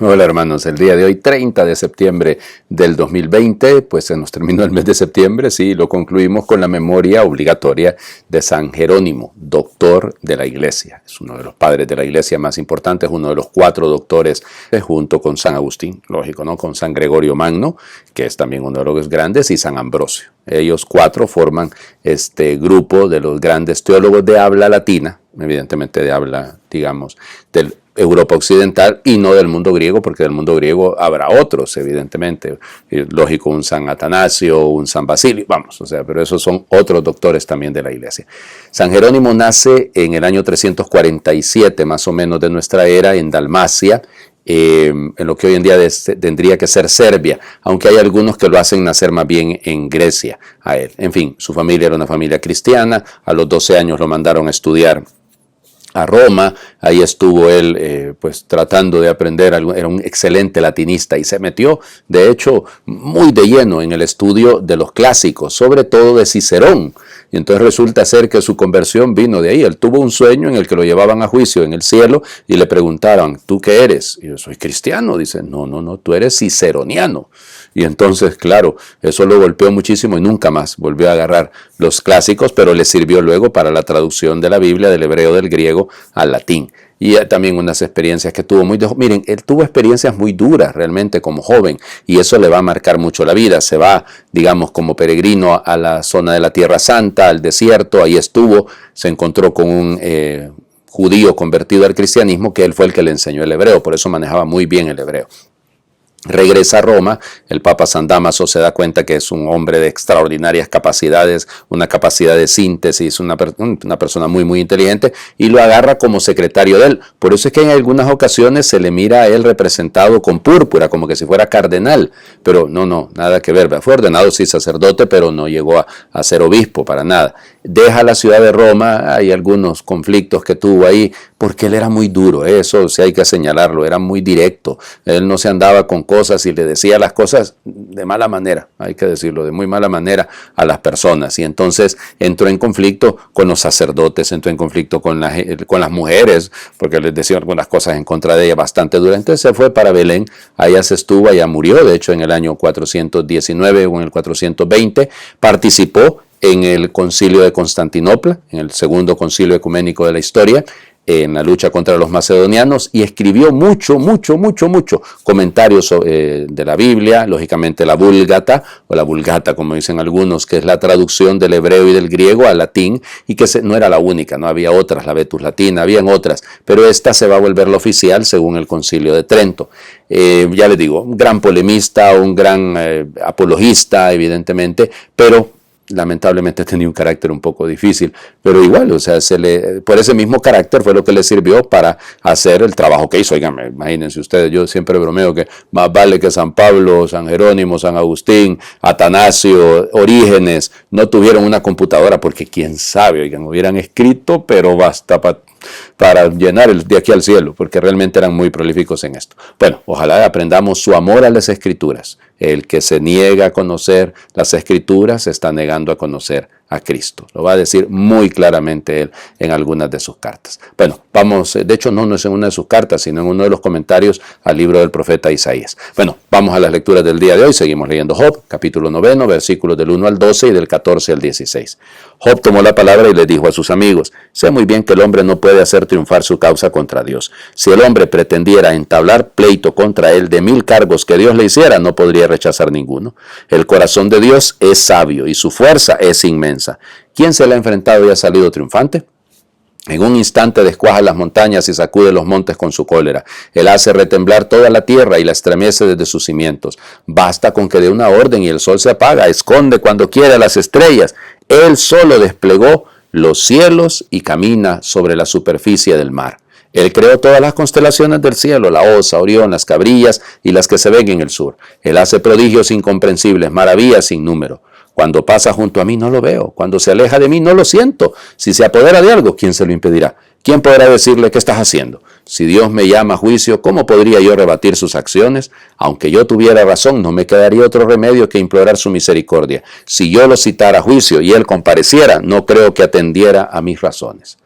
Hola hermanos, el día de hoy, 30 de septiembre del 2020, pues se nos terminó el mes de septiembre, sí, lo concluimos con la memoria obligatoria de San Jerónimo, doctor de la Iglesia. Es uno de los padres de la Iglesia más importantes, uno de los 4 doctores, junto con San Agustín, lógico, ¿no? Con San Gregorio Magno, que es también uno de los grandes, y San Ambrosio. Ellos 4 forman este grupo de los grandes teólogos de habla latina, evidentemente de habla, digamos, del Europa Occidental y no del mundo griego, porque del mundo griego habrá otros, evidentemente. Lógico, un San Atanasio, un San Basilio, vamos, o sea, pero esos son otros doctores también de la Iglesia. San Jerónimo nace en el año 347, más o menos de nuestra era, en Dalmacia, en lo que hoy en día tendría que ser Serbia, aunque hay algunos que lo hacen nacer más bien en Grecia a él. En fin, su familia era una familia cristiana, a los 12 años lo mandaron a estudiar a Roma, ahí estuvo él pues tratando de aprender, era un excelente latinista y se metió de hecho muy de lleno en el estudio de los clásicos, sobre todo de Cicerón. Y entonces resulta ser que su conversión vino de ahí. Él tuvo un sueño en el que lo llevaban a juicio en el cielo y le preguntaban, ¿tú qué eres? Y yo soy cristiano. Dice, no, tú eres ciceroniano. Y entonces, claro, eso lo golpeó muchísimo y nunca más volvió a agarrar los clásicos, pero le sirvió luego para la traducción de la Biblia del hebreo del griego al latín. Y también unas experiencias que tuvo miren, él tuvo experiencias muy duras realmente como joven y eso le va a marcar mucho la vida. Se va, digamos, como peregrino a la zona de la Tierra Santa, al desierto, ahí estuvo, se encontró con un judío convertido al cristianismo que él fue el que le enseñó el hebreo, por eso manejaba muy bien el hebreo. Regresa a Roma, el Papa San Dámaso se da cuenta que es un hombre de extraordinarias capacidades, una capacidad de síntesis, una persona muy inteligente y lo agarra como secretario de él. Por eso es que en algunas ocasiones se le mira a él representado con púrpura, como que si fuera cardenal, pero no, nada que ver. Fue ordenado sí sacerdote, pero no llegó a ser obispo para nada. Deja la ciudad de Roma, hay algunos conflictos que tuvo ahí, porque él era muy duro, eso sí hay que señalarlo, era muy directo, él no se andaba con cosas y le decía las cosas de mala manera, hay que decirlo, de muy mala manera a las personas, y entonces entró en conflicto con los sacerdotes, entró en conflicto con las mujeres, porque les decía algunas cosas en contra de ella bastante duras. Entonces se fue para Belén, allá se estuvo, allá murió, de hecho en el año 419 o en el 420, participó en el concilio de Constantinopla, en el segundo concilio ecuménico de la historia, en la lucha contra los macedonianos, y escribió mucho comentarios de la Biblia, lógicamente la Vulgata, o la Vulgata como dicen algunos, que es la traducción del hebreo y del griego al latín, y que no era la única, no había otras, la Vetus Latina, habían otras, pero esta se va a volver la oficial según el concilio de Trento. Ya les digo, un gran polemista, un gran apologista, evidentemente, pero lamentablemente tenía un carácter un poco difícil, pero igual, o sea, por ese mismo carácter fue lo que le sirvió para hacer el trabajo que hizo. Oigan, imagínense ustedes, yo siempre bromeo que más vale que San Pablo, San Jerónimo, San Agustín, Atanasio, Orígenes no tuvieron una computadora, porque quién sabe, oigan, hubieran escrito, pero basta para llenar de aquí al cielo, porque realmente eran muy prolíficos en esto. Bueno, ojalá aprendamos su amor a las Escrituras. El que se niega a conocer las Escrituras se está negando a conocer a Cristo. Lo va a decir muy claramente él en algunas de sus cartas. Bueno, vamos, de hecho no es en una de sus cartas, sino en uno de los comentarios al libro del profeta Isaías. Bueno, vamos a las lecturas del día de hoy. Seguimos leyendo Job, capítulo 9, versículos del 1 al 12 y del 14 al 16. Job tomó la palabra y le dijo a sus amigos: sé muy bien que el hombre no puede hacer triunfar su causa contra Dios. Si el hombre pretendiera entablar pleito contra él de 1000 cargos que Dios le hiciera, no podría rechazar ninguno. El corazón de Dios es sabio y su fuerza es inmensa. ¿Quién se le ha enfrentado y ha salido triunfante? En un instante descuaja las montañas y sacude los montes con su cólera. Él hace retemblar toda la tierra y la estremece desde sus cimientos. Basta con que dé una orden y el sol se apaga. Esconde cuando quiera las estrellas. Él solo desplegó los cielos y camina sobre la superficie del mar. Él creó todas las constelaciones del cielo, la Osa, Orión, las cabrillas y las que se ven en el sur. Él hace prodigios incomprensibles, maravillas sin número. Cuando pasa junto a mí no lo veo, cuando se aleja de mí no lo siento. Si se apodera de algo, ¿quién se lo impedirá? ¿Quién podrá decirle qué estás haciendo? Si Dios me llama a juicio, ¿cómo podría yo rebatir sus acciones? Aunque yo tuviera razón, no me quedaría otro remedio que implorar su misericordia. Si yo lo citara a juicio y él compareciera, no creo que atendiera a mis razones.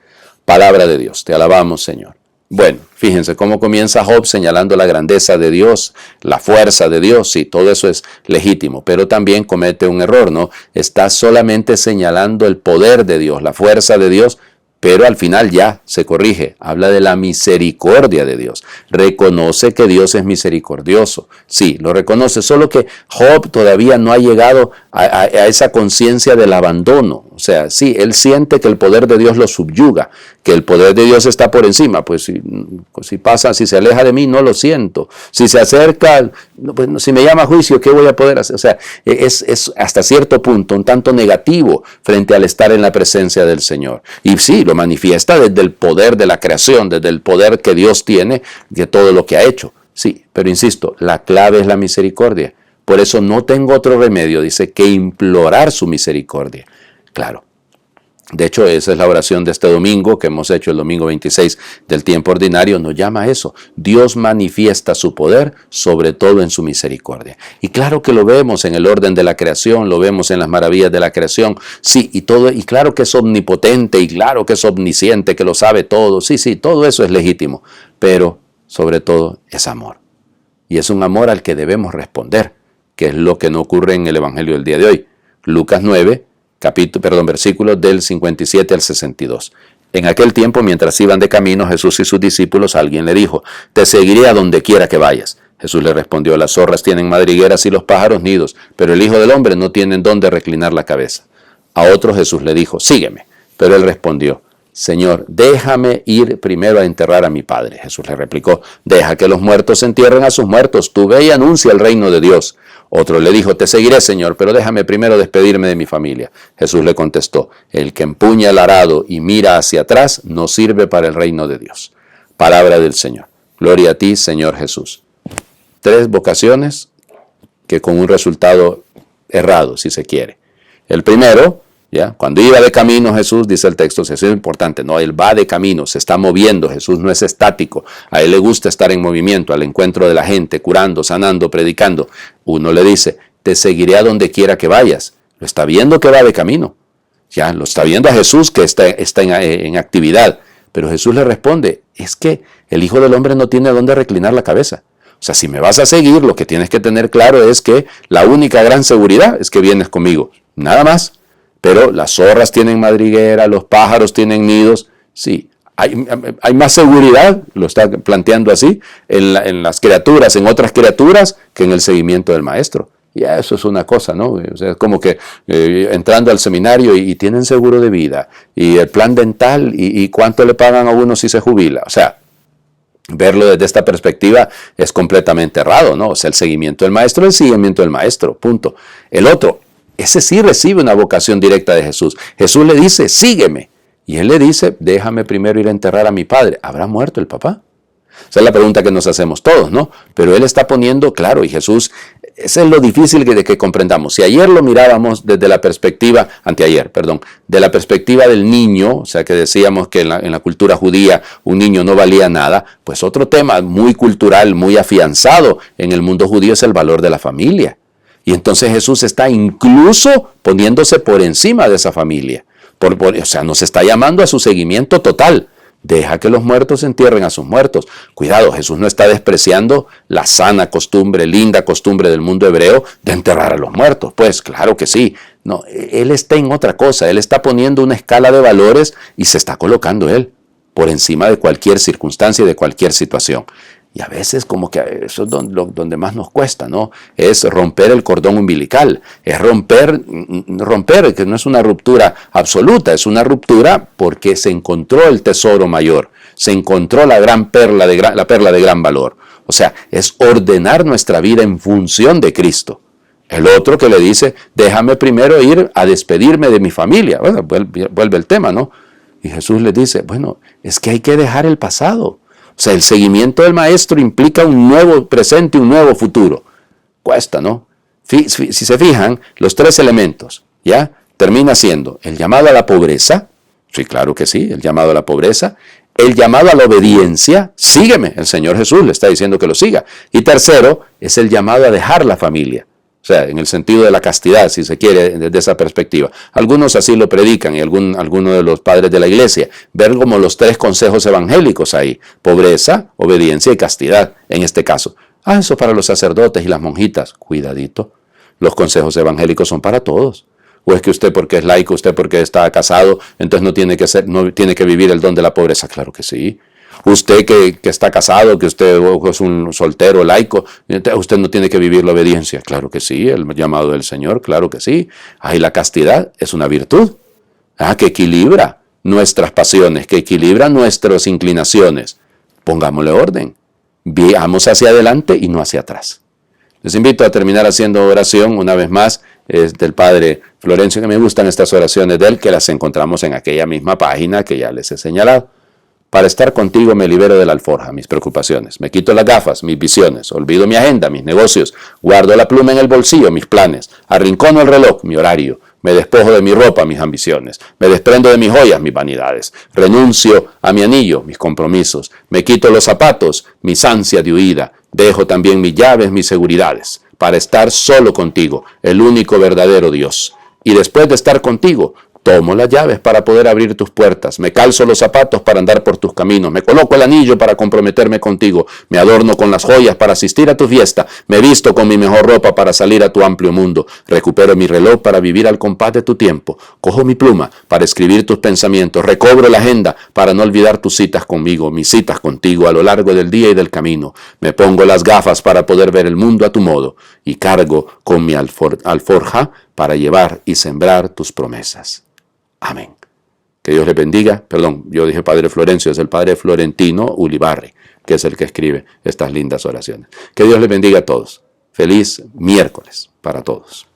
Palabra de Dios, te alabamos, Señor. Bueno, Fíjense cómo comienza Job señalando la grandeza de Dios, la fuerza de Dios, sí, todo eso es legítimo, pero también comete un error, ¿no? Está solamente señalando el poder de Dios, la fuerza de Dios, pero al final ya se corrige, habla de la misericordia de Dios, reconoce que Dios es misericordioso, sí, lo reconoce, solo que Job todavía no ha llegado a esa conciencia del abandono, o sea, sí, él siente que el poder de Dios lo subyuga, que el poder de Dios está por encima, pues si pasa, si se aleja de mí, no lo siento, si se acerca, pues, si me llama a juicio, ¿qué voy a poder hacer? O sea, es hasta cierto punto un tanto negativo frente al estar en la presencia del Señor, y sí, lo manifiesta desde el poder de la creación, desde el poder que Dios tiene de todo lo que ha hecho, sí, pero insisto, la clave es la misericordia, por eso no tengo otro remedio, dice, que implorar su misericordia. Claro. De hecho, esa es la oración de este domingo que hemos hecho el domingo 26 del tiempo ordinario, nos llama a eso. Dios manifiesta su poder, sobre todo en su misericordia. Y claro que lo vemos en el orden de la creación, lo vemos en las maravillas de la creación, sí, y claro que es omnipotente, y claro que es omnisciente, que lo sabe todo, sí, todo eso es legítimo, pero sobre todo es amor. Y es un amor al que debemos responder, que es lo que no ocurre en el Evangelio del día de hoy. Lucas 9, versículos del 57 al 62. En aquel tiempo, mientras iban de camino Jesús y sus discípulos, alguien le dijo, te seguiré a donde quiera que vayas. Jesús le respondió, las zorras tienen madrigueras y los pájaros nidos, pero el Hijo del Hombre no tiene dónde reclinar la cabeza. A otro Jesús le dijo, sígueme. Pero él respondió, Señor, déjame ir primero a enterrar a mi padre. Jesús le replicó, deja que los muertos entierren a sus muertos, tú ve y anuncia el reino de Dios. Otro le dijo, te seguiré, Señor, pero déjame primero despedirme de mi familia. Jesús le contestó, el que empuña el arado y mira hacia atrás no sirve para el reino de Dios. Palabra del Señor. Gloria a ti, Señor Jesús. 3 vocaciones que con un resultado errado, si se quiere. El primero, ¿ya? Cuando iba de camino Jesús, dice el texto, eso es importante, no, él va de camino, se está moviendo, Jesús no es estático, a él le gusta estar en movimiento, al encuentro de la gente, curando, sanando, predicando. Uno le dice, te seguiré a donde quiera que vayas, lo está viendo que va de camino, ya lo está viendo a Jesús que está en actividad, pero Jesús le responde, es que el Hijo del Hombre no tiene dónde reclinar la cabeza. O sea, si me vas a seguir, lo que tienes que tener claro es que la única gran seguridad es que vienes conmigo, nada más. Pero las zorras tienen madriguera, los pájaros tienen nidos. Sí, hay más seguridad, lo está planteando así, en las criaturas, en otras criaturas, que en el seguimiento del maestro. Y eso es una cosa, ¿no? O sea, es como que entrando al seminario y tienen seguro de vida, y el plan dental, y cuánto le pagan a uno si se jubila. O sea, verlo desde esta perspectiva es completamente errado, ¿no? O sea, el seguimiento del maestro es el seguimiento del maestro, punto. El otro, ese sí recibe una vocación directa de Jesús. Jesús le dice, sígueme. Y él le dice, déjame primero ir a enterrar a mi padre. ¿Habrá muerto el papá? Esa es la pregunta que nos hacemos todos, ¿no? Pero él está poniendo claro, y Jesús, eso es lo difícil de que comprendamos. Si ayer lo mirábamos desde la perspectiva, de la perspectiva del niño, o sea que decíamos que en la cultura judía un niño no valía nada, pues otro tema muy cultural, muy afianzado en el mundo judío es el valor de la familia. Y entonces Jesús está incluso poniéndose por encima de esa familia. O sea, nos está llamando a su seguimiento total. Deja que los muertos entierren a sus muertos. Cuidado, Jesús no está despreciando la sana costumbre, linda costumbre del mundo hebreo de enterrar a los muertos. Pues claro que sí. No, él está en otra cosa. Él está poniendo una escala de valores y se está colocando él por encima de cualquier circunstancia y de cualquier situación. Y a veces como que eso es donde más nos cuesta, ¿no? Es romper el cordón umbilical, es romper, que no es una ruptura absoluta, es una ruptura porque se encontró el tesoro mayor, se encontró la perla de gran valor. O sea, es ordenar nuestra vida en función de Cristo. El otro que le dice, déjame primero ir a despedirme de mi familia. Bueno, vuelve el tema, ¿no? Y Jesús le dice, bueno, es que hay que dejar el pasado. O sea, el seguimiento del maestro implica un nuevo presente y un nuevo futuro. Cuesta, ¿no? Si se fijan, los 3 elementos, ¿ya? Termina siendo el llamado a la pobreza, sí, claro que sí, el llamado a la pobreza, el llamado a la obediencia, sígueme, el Señor Jesús le está diciendo que lo siga. Y tercero, es el llamado a dejar la familia. O sea, en el sentido de la castidad, si se quiere, desde esa perspectiva. Algunos así lo predican y algunos de los padres de la iglesia. Ver como los 3 consejos evangélicos ahí. Pobreza, obediencia y castidad, en este caso. Eso para los sacerdotes y las monjitas. Cuidadito. Los consejos evangélicos son para todos. ¿O es que usted porque es laico, usted porque está casado, entonces no tiene que vivir el don de la pobreza? Claro que sí. Usted que está casado, que usted es un soltero laico, usted no tiene que vivir la obediencia. Claro que sí, el llamado del Señor, claro que sí. Y la castidad es una virtud que equilibra nuestras pasiones, que equilibra nuestras inclinaciones. Pongámosle orden. Veamos hacia adelante y no hacia atrás. Les invito a terminar haciendo oración una vez más. Es del Padre Florencio, que me gustan estas oraciones de él, que las encontramos en aquella misma página que ya les he señalado. Para estar contigo me libero de la alforja, mis preocupaciones. Me quito las gafas, mis visiones. Olvido mi agenda, mis negocios. Guardo la pluma en el bolsillo, mis planes. Arrincono el reloj, mi horario. Me despojo de mi ropa, mis ambiciones. Me desprendo de mis joyas, mis vanidades. Renuncio a mi anillo, mis compromisos. Me quito los zapatos, mis ansias de huida. Dejo también mis llaves, mis seguridades. Para estar solo contigo, el único verdadero Dios. Y después de estar contigo, tomo las llaves para poder abrir tus puertas, me calzo los zapatos para andar por tus caminos, me coloco el anillo para comprometerme contigo, me adorno con las joyas para asistir a tu fiesta, me visto con mi mejor ropa para salir a tu amplio mundo, recupero mi reloj para vivir al compás de tu tiempo, cojo mi pluma para escribir tus pensamientos, recobro la agenda para no olvidar tus citas conmigo, mis citas contigo a lo largo del día y del camino, me pongo las gafas para poder ver el mundo a tu modo y cargo con mi alforja para llevar y sembrar tus promesas. Amén. Que Dios les bendiga. Perdón, yo dije Padre Florencio, es el Padre Florentino Ulibarri, que es el que escribe estas lindas oraciones. Que Dios les bendiga a todos. Feliz miércoles para todos.